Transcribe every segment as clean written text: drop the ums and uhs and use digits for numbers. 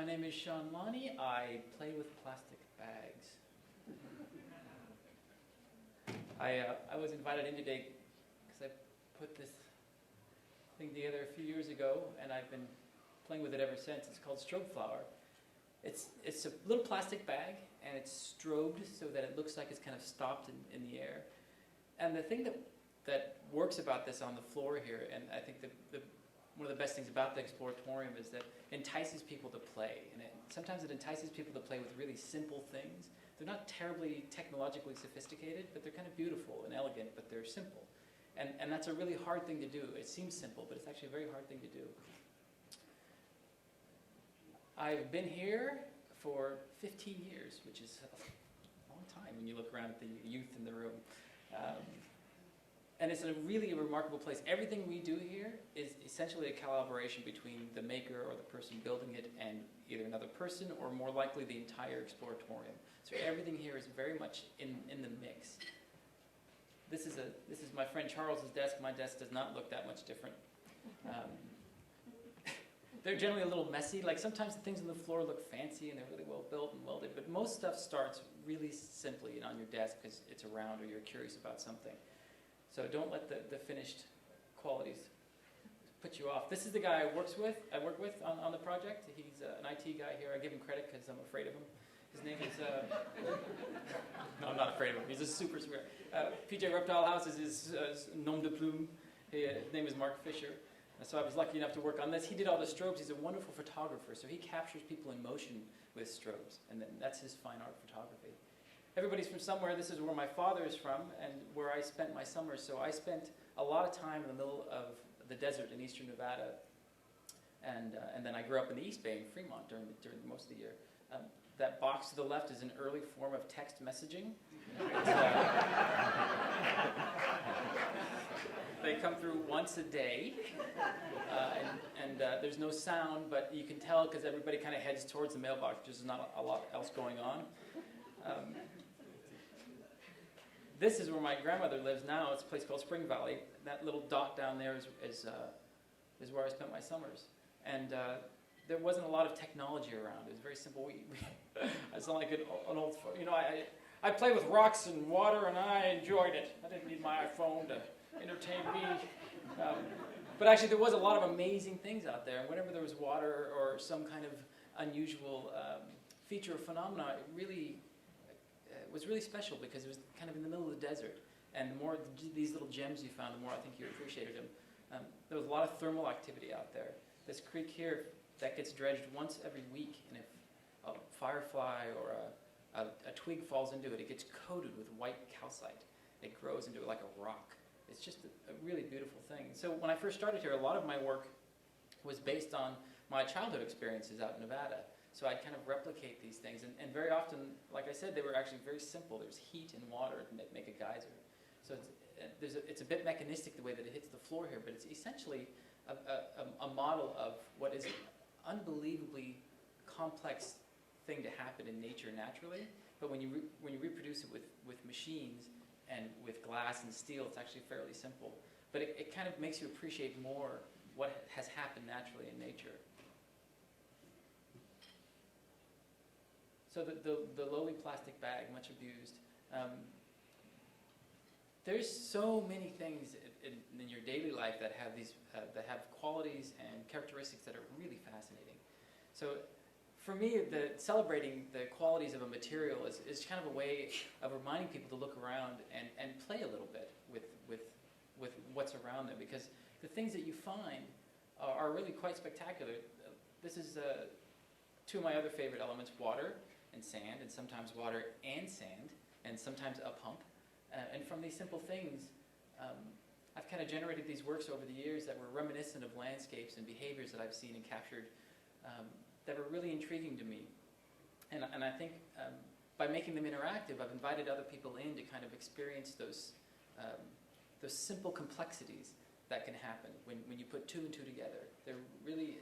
name is Shawn Lani. I play with plastic bags. I was invited in today because I put this thing together a few years ago, and I've been playing with it ever since. It's called Strobe flower. It's a little plastic bag, and it's strobed so that it looks like it's kind of stopped in the air. And the thing that works about this on the floor here, and I think one of the best things about the Exploratorium is that it entices people to play. And sometimes it entices people to play with really simple things. They're not terribly technologically sophisticated, but they're kind of beautiful and elegant, but they're simple. And that's a really hard thing to do. It seems simple, but it's actually a very hard thing to do. I've been here for 15 years, which is a long time when you look around at the youth in the room. And it's a really remarkable place. Everything we do here is essentially a collaboration between the maker or the person building it and either another person or more likely the entire Exploratorium. So everything here is very much in the mix. This is my friend Charles's desk. My desk does not look that much different. They're generally a little messy. Like sometimes the things on the floor look fancy and they're really well built and welded, but most stuff starts really simply and on your desk because it's around or you're curious about something. So don't let the finished qualities put you off. This is the guy I work with on the project. He's an IT guy here. I give him credit because I'm afraid of him. His name is... no, I'm not afraid of him. He's a super swear. PJ Reptile House is his nom de plume. His name is Mark Fisher. So I was lucky enough to work on this. He did all the strobes. He's a wonderful photographer. So he captures people in motion with strobes. And then that's his fine art photography. Everybody's from somewhere. This is where my father is from and where I spent my summers. So I spent a lot of time in the middle of the desert in eastern Nevada. And then I grew up in the East Bay in Fremont during most of the year. That box to the left is an early form of text messaging. They come through once a day, and there's no sound, but you can tell because everybody kind of heads towards the mailbox. There's not a lot else going on. This is where my grandmother lives now. It's a place called Spring Valley. That little dot down there is where I spent my summers. And there wasn't a lot of technology around. It was very simple. I sound like an old, I played with rocks and water, and I enjoyed it. I didn't need my iPhone to entertain me. But actually, there was a lot of amazing things out there. And whenever there was water or some kind of unusual feature or phenomena, it really was really special because it was kind of in the middle of the desert. And the more these little gems you found, the more I think you appreciated them. There was a lot of thermal activity out there. This creek here, that gets dredged once every week, and if a firefly or a twig falls into it, it gets coated with white calcite. It grows into it like a rock. It's just a really beautiful thing. So when I first started here, a lot of my work was based on my childhood experiences out in Nevada. So I'd kind of replicate these things. And very often, like I said, they were actually very simple. There's heat and water to make a geyser. So it's a bit mechanistic the way that it hits the floor here, but it's essentially a model of what is an unbelievably complex thing to happen in nature naturally. But when you reproduce it with machines and with glass and steel, it's actually fairly simple. But it kind of makes you appreciate more what has happened naturally in nature. So the lowly plastic bag, much abused. There's so many things in your daily life that have these that have qualities and characteristics that are really fascinating. So for me, celebrating the qualities of a material is kind of a way of reminding people to look around and play a little bit with what's around them, because the things that you find are really quite spectacular. This is two of my other favorite elements: water and sand, and sometimes water and sand, and sometimes a pump. And from these simple things, I've kind of generated these works over the years that were reminiscent of landscapes and behaviors that I've seen and captured that were really intriguing to me. And I think by making them interactive, I've invited other people in to kind of experience those simple complexities that can happen when you put two and two together. They're really,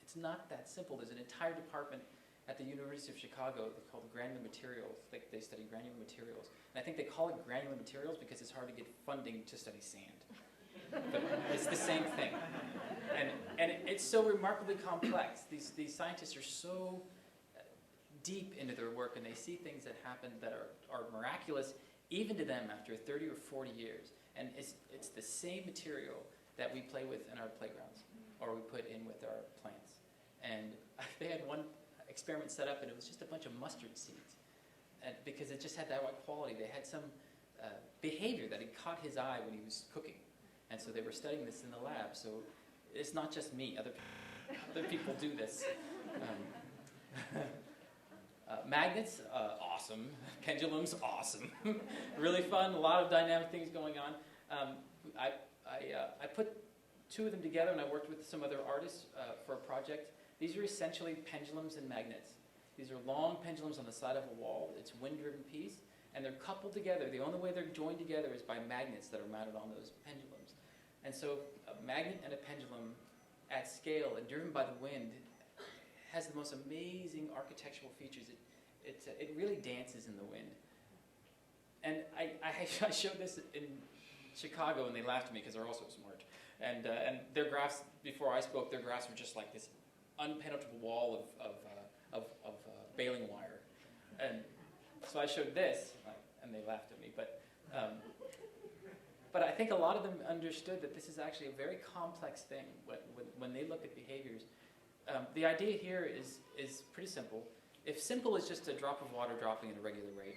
it's not that simple. There's an entire department at the University of Chicago called granular materials. They study granular materials. And I think they call it granular materials because it's hard to get funding to study sand. but it's the same thing. And it's so remarkably complex. These scientists are so deep into their work, and they see things that happen that are miraculous even to them after 30 or 40 years. And it's the same material that we play with in our playgrounds, or we put in with our plants. And they had one experiment set up, and it was just a bunch of mustard seeds. And because it just had that quality, they had some behavior that had caught his eye when he was cooking. And so they were studying this in the lab. So it's not just me. Other people do this. Magnets, awesome. Pendulums, awesome. Really fun. A lot of dynamic things going on. I put two of them together, and I worked with some other artists for a project. These are essentially pendulums and magnets. These are long pendulums on the side of a wall. It's a wind-driven piece, and they're coupled together. The only way they're joined together is by magnets that are mounted on those pendulums. And so a magnet and a pendulum at scale and driven by the wind has the most amazing architectural features. It really dances in the wind. And I showed this in Chicago, and they laughed at me because they're all so smart. And their graphs, before I spoke, their graphs were just like this unpenetrable wall of baling wire. And so I showed this, and they laughed at me. But I think a lot of them understood that this is actually a very complex thing when they look at behaviors. The idea here is pretty simple. If simple is just a drop of water dropping at a regular rate,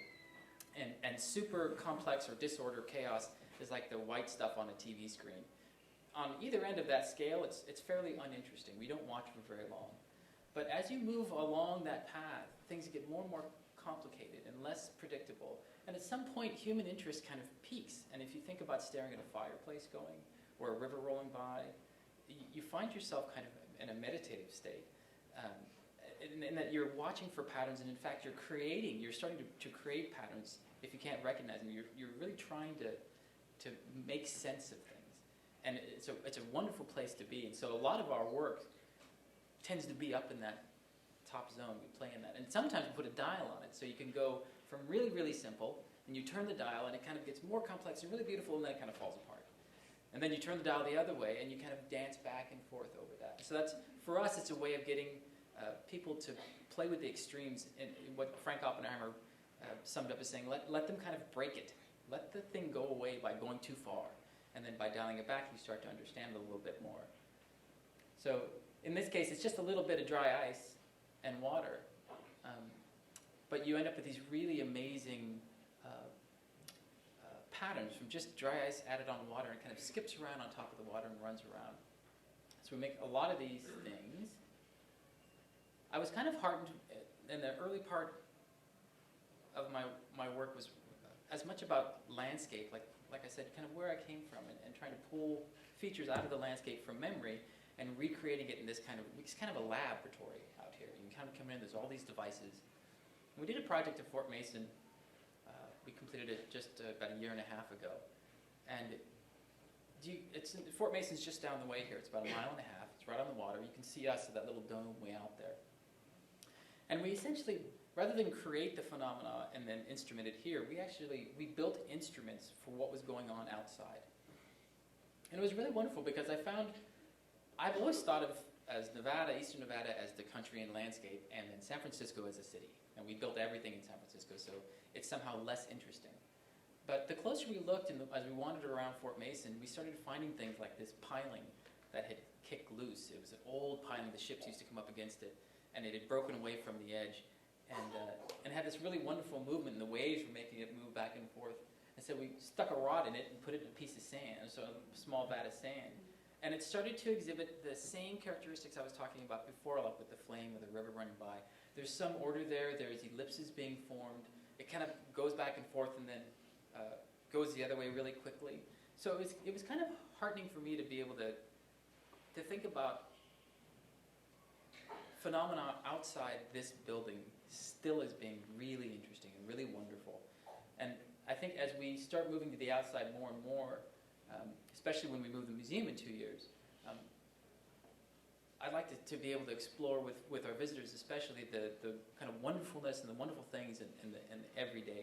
and super complex or disorder, chaos, is like the white stuff on a TV screen. On either end of that scale, it's fairly uninteresting. We don't watch for very long. But as you move along that path, things get more and more complicated and less predictable. And at some point, human interest kind of peaks. And if you think about staring at a fireplace going, or a river rolling by, you find yourself kind of in a meditative state. In that you're watching for patterns, and in fact, you're starting to create patterns if you can't recognize them. You're really trying to make sense of things. And it's a wonderful place to be. And so a lot of our work tends to be up in that top zone. We play in that. And sometimes we put a dial on it, so you can go from really, really simple, and you turn the dial, and it kind of gets more complex and really beautiful, and then it kind of falls apart. And then you turn the dial the other way, and you kind of dance back and forth over that. So that's, for us, it's a way of getting people to play with the extremes, in what Frank Oppenheimer summed up as saying, let them kind of break it. Let the thing go away by going too far. And then by dialing it back, you start to understand it a little bit more. So in this case, it's just a little bit of dry ice and water. But you end up with these really amazing patterns from just dry ice added on water, and kind of skips around on top of the water and runs around. So we make a lot of these things. I was kind of heartened in the early part of my work was as much about landscape, like I said, kind of where I came from, and trying to pull features out of the landscape from memory and recreating it in it's kind of a laboratory out here. You can kind of come in, there's all these devices. And we did a project at Fort Mason. We completed it just about a year and a half ago. And Fort Mason's just down the way here. It's about a mile and a half. It's right on the water. You can see us at that little dome way out there. And we essentially, rather than create the phenomena and then instrument it here, we built instruments for what was going on outside. And it was really wonderful because I've always thought of as Nevada, Eastern Nevada, as the country and landscape, and then San Francisco as a city. And we built everything in San Francisco, so it's somehow less interesting. But the closer we looked, and as we wandered around Fort Mason, we started finding things like this piling that had kicked loose. It was an old piling. The ships used to come up against it, and it had broken away from the edge, and had this really wonderful movement, and the waves were making it move back and forth. And so we stuck a rod in it and put it in a piece of sand, so a small vat of sand. And it started to exhibit the same characteristics I was talking about before, like with the flame or the river running by. There's some order there. There's ellipses being formed. It kind of goes back and forth and then goes the other way really quickly. So it was kind of heartening for me to be able to think about phenomena outside this building still as being really interesting and really wonderful. And I think as we start moving to the outside more and more, especially when we move the museum in 2 years, I'd like to be able to explore with our visitors, especially the kind of wonderfulness and the wonderful things in the everyday